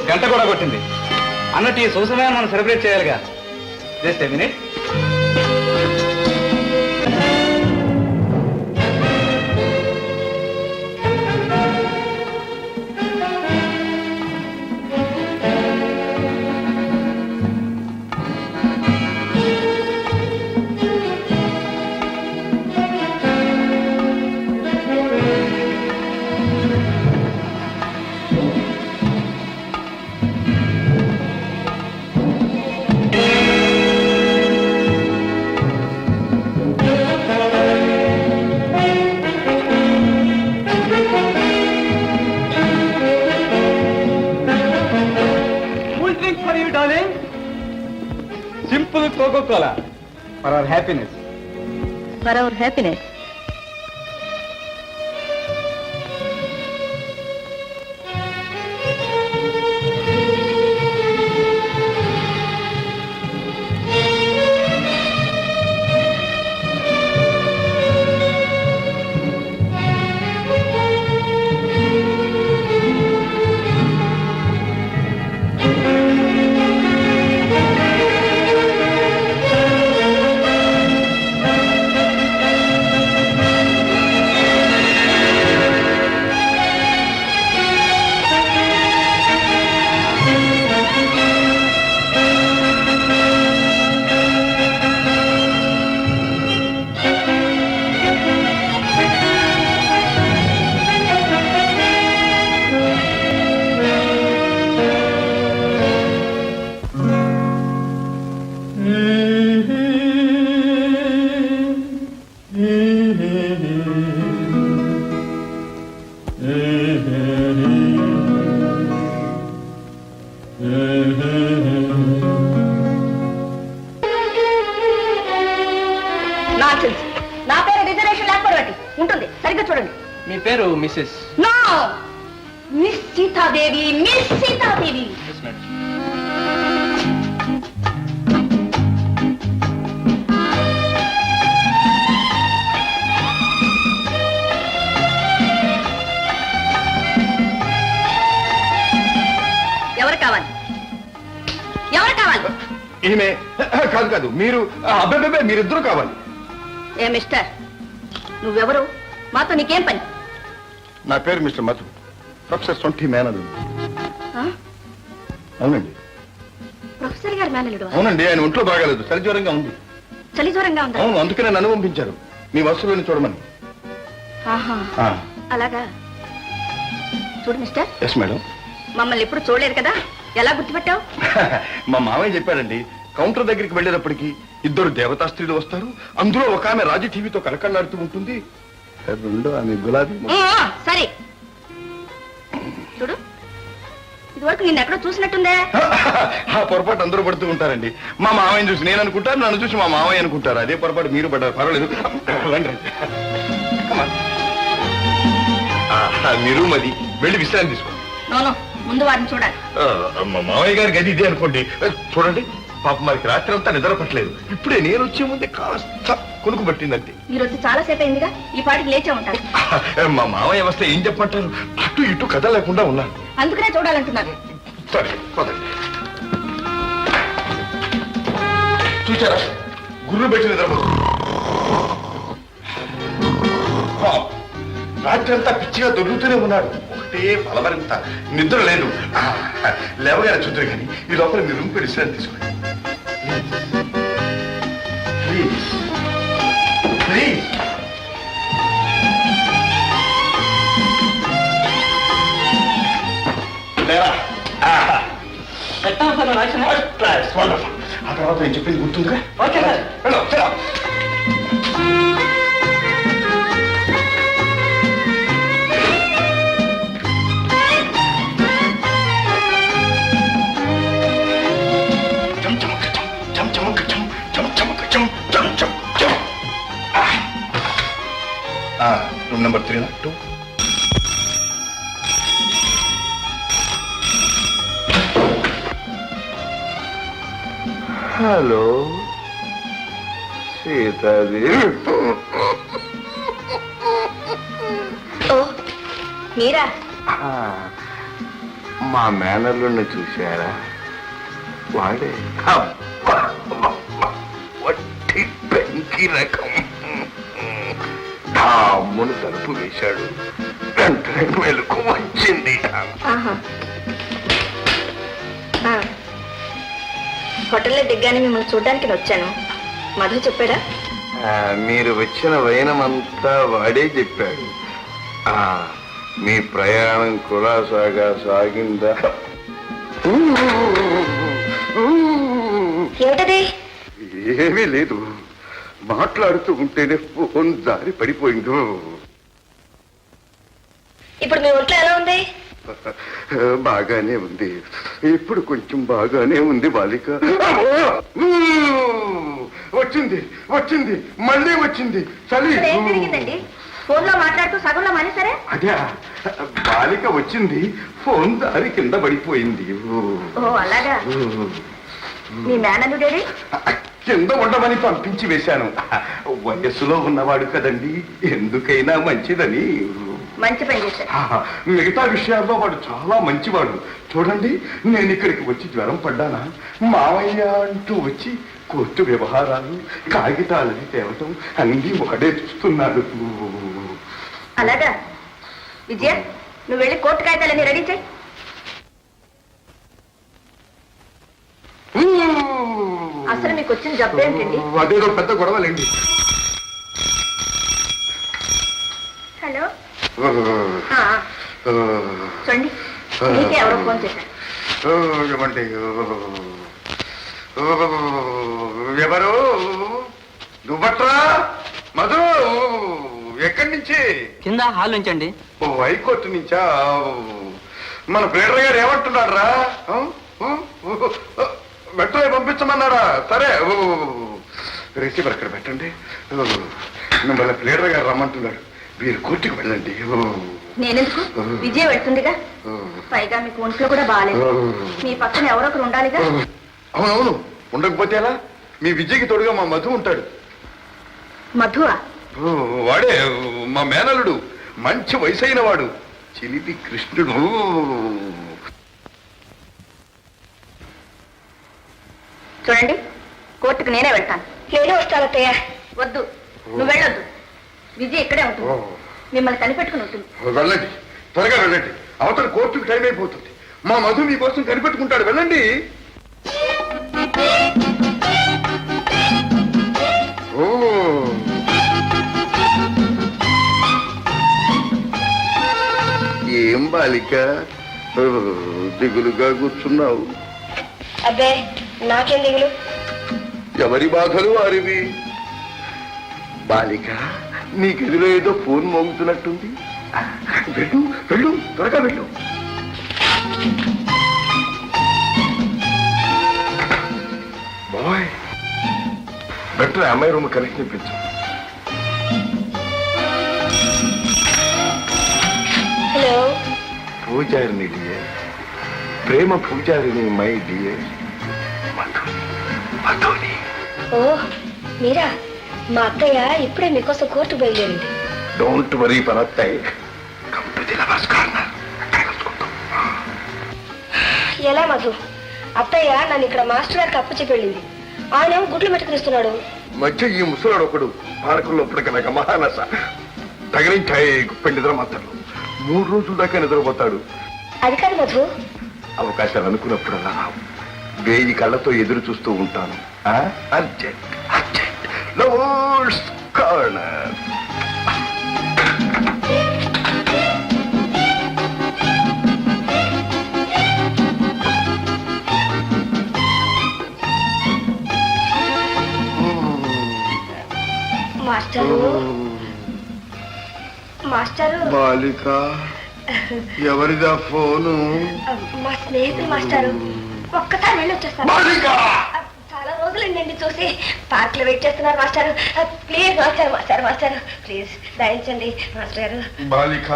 గంట కూడా కొట్టింది అన్నట్టు ఈ శుభ సమయాన్ని మనం సెలబ్రేట్ చేయాలిగా. Just a minute. Coca Cola for our happiness. For our happiness. Nonsense. నా పేరు రిజర్వేషన్ లేకపోవడం ఉంటుంది. సరిగ్గా చూడండి. మీ పేరు Mrs? No, miss Sitadevi. Miss Sitadevi. ఎవరు కావాలి? ఎవరు కావాలి? ఈమె కాదు కాదు, మీరు. అబ్బాయి మీరిద్దరూ కావాలి. ఏ మిస్టర్, నువ్వెవరు? మాతో నీకేం పని? నా పేరు మిస్టర్ మధు, ప్రొఫెసర్ సొంటి మేనలు. ఆ? అవునండి. ప్రొఫెసర్ గారి మేనలుడు? అవునండి, ఆయన ఒంట్లో బాగాలేదు, చలి జ్వరంగా ఉంది. చలి జ్వరంగా ఉందా? అవును, అందుకనే నన్ను పంపించారు మీ వస్తువులను చూడమని. ఆహా, అలాగా. చూడు మిస్టర్, ఎస్ మేడం. మమ్మల్ని ఎప్పుడు చూడలేదు కదా, ఎలా గుర్తుపెట్టావు? మా మామయ్య చెప్పాడండి, కౌంటర్ దగ్గరికి వెళ్ళేటప్పటికి ఇద్దరు దేవతా స్త్రీలు వస్తారు, అందులో ఒక ఆమె రాజీ టీవీతో కలకల్లాడుతూ ఉంటుంది, రెండో ఆమె గులాబీ. సరే చూడు, ఇదివరకు నిన్ను ఎక్కడో చూసినట్టుందే. ఆ పొరపాటు అందరూ పడుతూ ఉంటారండి. మా మామయ్యని చూసి నేను అనుకుంటాను, నన్ను చూసి మా మామయ్య అనుకుంటారు. అదే పొరపాటు మీరు పడ్డారు. పర్వాలేదు, రండి. మీరు మది వెళ్ళి విశ్రాంతి తీసుకోండి. నోను, ముందు వాడిని చూడాలి. మా మామయ్య గారి గది ఇదే అనుకోండి. చూడండి, పాప మనకి రాత్రి అంతా నిద్ర పట్టలేదు. ఇప్పుడే నేను వచ్చే ముందే కాస్త కొనుక్కు పట్టిందంటే. మీరు వచ్చి చాలా సేపు అయిందిగా, ఈ పాటికి లేచే ఉంటారు. మా మామయ్య వస్తే ఏం చెప్పంటారు, అటు ఇటు కథ లేకుండా ఉన్నారు. అందుకనే చూడాలంటున్నారు. సరే పదండి. చూచారా, గుర్రు పెట్టి నిద్రపోతుంది. రాత్రి అంతా పిచ్చిగా దొరుకుతూనే ఉన్నాడు, ఒకటే బలమరింత నిద్ర లేదు. లేవగానే చూద్దరు కానీ ఈ లోపల మీ రూమ్ పెట్టి విశ్రాంతి తీసుకోండి. Please please. ఆ తర్వాత నేను చెప్పింది గుర్తుందిగా? వెళ్ళు, చలో. Room number 302. హలో సీతాదేవి. ఓ మీరా? మా మేనల్లుని చూశారా? వాడే వట్టి పెంకి రకం. డామ్మును తలుపు వేశాడు, వెంటనే మెలకు వచ్చింది. హోటల్లో దిగ్గానే మిమ్మల్ని చూడడానికి వచ్చాను. మధు చెప్పాడా? మీరు వచ్చిన వైనమంతా వాడే చెప్పాడు. మీ ప్రయాణం కులాసాగా సాగిందా? ఏమిటది? ఏమీ లేదు, మాట్లాడుతూ ఉంటేనే ఫోన్ జారి పడిపోయింది. ఇప్పుడు మీ ఒంట్లో ఎలా ఉంది? బాగానే ఉంది, ఇప్పుడు కొంచెం బాగానే ఉంది బాలిక. వచ్చింది వచ్చింది మళ్ళీ వచ్చింది చలి అసలు ఏం జరిగిందండి? ఫోన్ లో మాట్లాడుతూ సగంలో మానేసరే? అదే బాలిక వచ్చింది, ఫోన్ దారి కింద పడిపోయింది. ఓ అలాగా. మీ మేనల్లుడేడి? కింద ఉండమని పంపించి వేశాను. వయస్సులో ఉన్నవాడు కదండి, ఎందుకైనా మంచిదని. మంచి పని చేశారు. మిగతా విషయాల్లో వాడు చాలా మంచివాడు. చూడండి, నేను ఇక్కడికి వచ్చి జ్వరం పడ్డానా, మావయ్య అంటూ వచ్చి కోర్టు వ్యవహారాలు కాగితాలని తేవటం అన్నీ ఒకడే చూస్తున్నాడు. అలాగా. విజయ, నువ్వు వెళ్ళి కోర్టు కాగితాలన్నీ రెడీ చేయి. అసలు మీకు వచ్చిన జబ్బు ఏంటండి? అదేదో పెద్ద గొడవలేండి. హలో. చూడండి, నీకే ఎవరో ఫోన్ చేశారు. ఏమండి, ఎవరు? నువ్వట్రా మధు? ఎక్కడి నుంచి? కింద హాల్ నుంచి అండి. ఓ, హైకోర్టు నుంచా? మన ప్లేడర్ గారు ఏమంటున్నాడు రా? మెట్రో పంపించమన్నారా? సరే, రిసీవర్ అక్కడ పెట్టండి. మిమ్మల్ని ప్లేడర్ గారు రమ్మంటున్నాడు, మీరు కోర్టుకు వెళ్ళండి. నేనెందుకు? విజయ్ వెళ్తుందిగా. పైగా మీకు ఒంట్లో కూడా బాగాలేదు. మీ పక్కన ఎవరొకరు ఉండాలిగా. అవునవును, ఉండకపోతే ఎలా? మీ విజయ్కి తోడుగా మా మధు ఉంటాడు. మధువా? వాడే మా మేనలుడు, మంచి వయసైన వాడు, చిలిపి కృష్ణుడు. చూడండి, కోర్టుకు నేనే వెళ్తాను. నేను వస్తాను అత్తయ్య. వద్దు, నువ్వు వెళ్ళొద్దు. విజయ్ ఇక్కడే ఉంటుంది, మిమ్మల్ని కనిపెట్టుకుని ఉంటుంది. వెళ్ళండి, త్వరగా వెళ్ళండి. అవతల కోర్టుకు టైం అయిపోతుంది. మా మధు మీకోసం కనిపెట్టుకుంటాడు, వెళ్ళండి. ఓ, ఏం బాలిక దిగులుగా కూర్చున్నావు? అబ్బే, నాకేం దిగులు. ఎవరి బాధలు వారివి. బాలిక, నీ గదిలో ఏదో ఫోన్ మోగుతున్నట్టుంది. వెళ్ళు వెళ్ళు, త్వరగా వెళ్ళు. బాయ్, బెటర్ అమ్మాయి రూమ్ కనెక్షన్ ఇప్పించు. హలో. పూజారిని డియర్, ప్రేమ పూజారిని మై డియర్ మధుని. ఓ మీరా? మా అత్తయ్య ఇప్పుడే మీకోసం కోర్టు బయలుదేరింది. డోంట్ వరీ పరత్తాయి, come to the lovers corner. ఎలా మధు? అత్తయ్య నన్ను ఇక్కడ మాస్టర్ గారికి అప్పు చెప్పి వెళ్ళింది. ఆయన గుడ్లు మెట్టుకునిస్తున్నాడు. మధ్య ఈ ముసలాడు ఒకడు పానకుల్లో కనుక మహానస తగిలించాయి గుప్పె నిద్ర మాత్రం 3 రోజుల దాకా నిద్రపోతాడు. అది కాదు మధు. అవకాశాలు అనుకున్నప్పుడల్లా రావు. 1000 కళ్ళతో ఎదురు చూస్తూ ఉంటాను. Urgent urgent lovers corner. Master, master. బాలిక, ఎవరిదా ఫోను? మా స్నేహితులు మాస్టారు. ఒక్కసారి వెళ్ళి వచ్చేస్తాను. బాలిక, చాలా రోజులండి చూసి. పార్క్ లో వెయిట్ చేస్తున్నారు మాస్టారు. ప్లీజ్ మాస్టారు, మాస్టారు, మాస్టారు, ప్లీజ్ దయించండి మాస్టర్. బాలిక,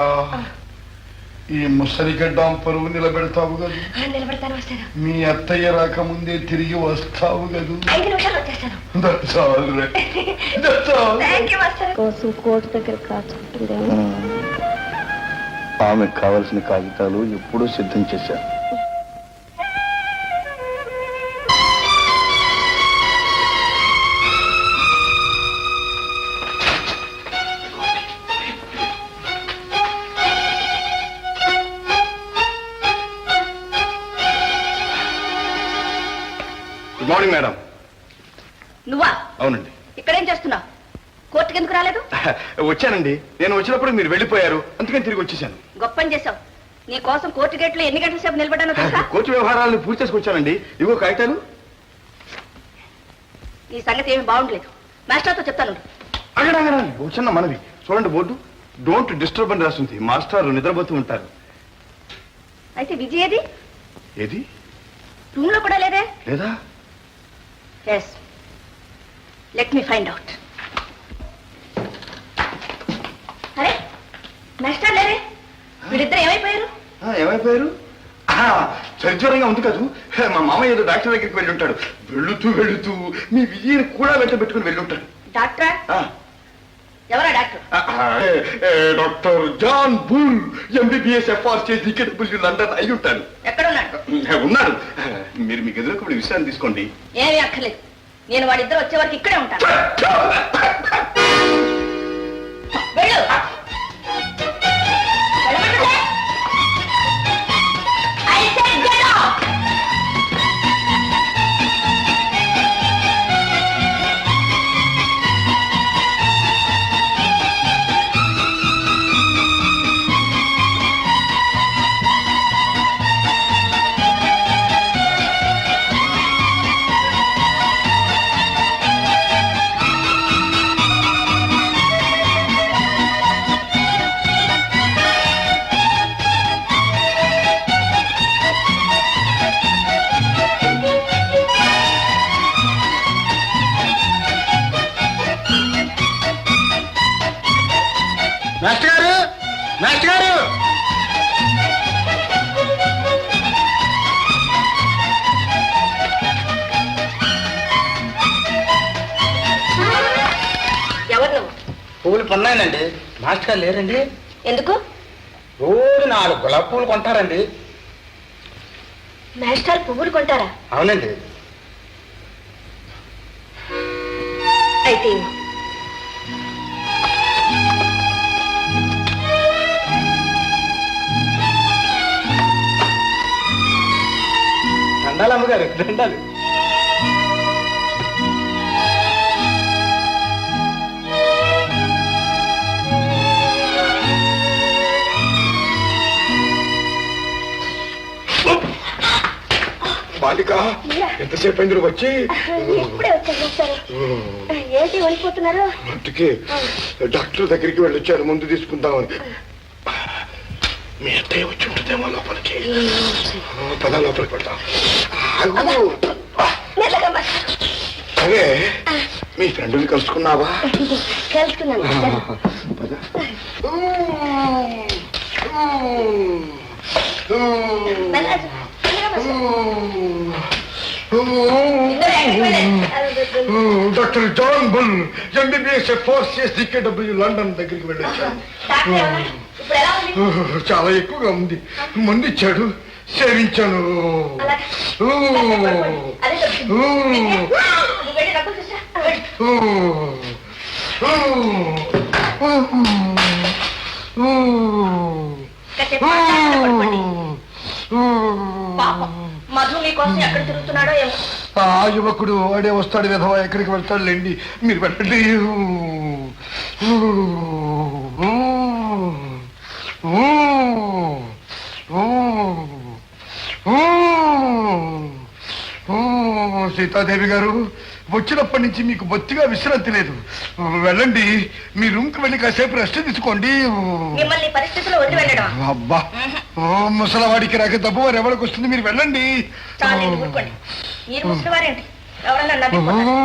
ఈ ముసలిగడ్డాం పరువు నిలబెడతావు గదు. నిలబెడతాను మాస్టారు. మీ అత్తయ్య రాకముందే తిరిగి వస్తావు గదు. 5 నిమిషాలు వచ్చేస్తాను. That's all right. That's all. Thank you master. కోసం కోర్టు దగ్గర కాచుకుంటుందేమో. ఆమెకు కావలసిన కాగితాలు ఎప్పుడూ సిద్ధం చేశాను. Good morning madam. నువ్వా? అవునండి. ఇక్కడేం చేస్తున్నావు? కోర్టుకి ఎందుకు రాలేదు? వచ్చానండి. నేను వచ్చినప్పుడు మీరు వెళ్ళిపోయారు, అందుకని తిరిగి వచ్చేసాను. గొప్ప పని చేశావు. నీ కోసం కోర్టు గేట్లో ఎన్ని గంటల సేపు నిలబడ్డానో తెలుసా? కోర్టు వ్యవహారాలను పూర్తి చేసుకొచ్చానండి. ఇవో కాగితాలు. ఈ సంగతి ఏమి బాగుండలేదు. మాస్టర్తో చెప్తాను. అగడగడండి, ఓ చిన్న మనవి. చూడండి, బోర్డు డోంట్ డిస్టర్బ్ అని రాస్తుంది. మాస్టర్ నిద్రపోతూ ఉంటారు. అయితే విజయ్ ఏది? ఏది? రూమ్ లో కూడా లేదే. లేదా? Yes, let me find out. అరే మాస్టర్ లేరే, వీళ్ళిద్దరు ఏమైపోయారు? ఏమైపోయారు? సరిజ్వరంగా ఉంది కదూ. మా మామయ్య ఏదో డాక్టర్ దగ్గరికి వెళ్ళి ఉంటాడు. వెళుతూ మీ విజయని కూడా వెంట పెట్టుకుని వెళ్ళి ఉంటాడు. డాక్టరా? ఎవరా doctor? Doctor John Bull, MBBS FRCS DKW London అయి ఉంటాడు. ఎక్కడున్నాడు? ఉన్నాడు. మీరు మీకు ఎదురుకు విశ్రాంతి తీసుకోండి. ఏమీ అక్కర్లేదు, నేను వాడిద్దరు వచ్చే వరకు ఇక్కడే ఉంటాను. వెళ్ళు. వెళ్ళమంటుంటే? I said get out. Master గారు, మాస్టర్ గారు, ఎవరు నువ్వు? పువ్వులు కొన్నానండి. మాస్టర్ గారు లేరండి. ఎందుకు? రోజు 4 గులాబీ పువ్వులు కొంటారండి. మాస్టర్ పువ్వులు కొంటారా? అవునండి. అయితే దండాలు అమ్మగారు, దండాలు. బాలిక ఎంతసేపు అయింది వచ్చి? ఇప్పుడే వచ్చాను సార్. ఏంటి వణిపోతున్నారు? అందుకే డాక్టర్ దగ్గరికి వెళ్ళొచ్చారు, ముందు తీసుకుందామని. మీ అత్తయ్య వచ్చి ఉంటుందేమో లోపలికి. పద లోపలికి పెడతాం. అదే మీ ఫ్రెండ్ని కలుసుకున్నావా? కలుసుకున్నాను. పద. Doctor John Bull, MBBS FRCS DKW London దగ్గరికి వెళ్ళొచ్చాను. చాలా ఎక్కువగా ఉంది. మందు ఇచ్చాడు, సేవించాను. మధు మీకోసం ఎక్కడ తిరుగుతున్నాడో ఏమో. ఆ యువకుడు వాడే వస్తాడు విధవా, ఎక్కడికి వెళ్తాడు లేండి, మీరు వెళ్ళండి. సీతాదేవి గారు, వచ్చినప్పటి నుంచి మీకు బొత్తిగా విశ్రాంతి లేదు. వెళ్ళండి, మీ రూమ్కి వెళ్ళి కాసేపు రెస్ట్ తీసుకోండి. మిమ్మల్ని పరిస్థితిలో వదిలి వెళ్ళడం. అబ్బా, ముసలవాడికి రాక తప్పు వారు ఎవరికి వస్తుంది, మీరు వెళ్ళండి. చాలు ఊరుకోండి. మీరు ముసలివారేంటి, ఎవరన్నా నవ్విపోతారు.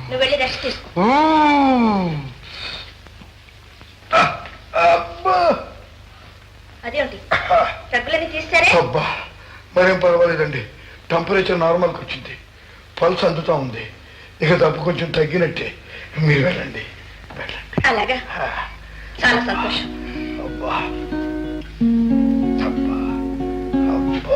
నువ్వు వెళ్ళి రెస్ట్ తీసుకో. అదేంటి డబ్బులని తీస్తారే? అబ్బా, మరేం పర్వాలేదండి. టెంపరేచర్ నార్మల్కి వచ్చింది, పల్స్ అందుతా ఉంది. ఇక తప్పు కొంచెం తగ్గినట్టే. మీరు వెళ్ళండి, వెళ్ళండి. అలాగా, చాలా సంతోషం. అబ్బా అబ్బా అబ్బా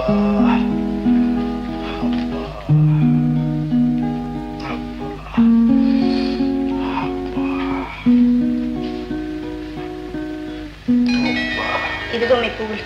ఇదిగో మీ పువ్వులు.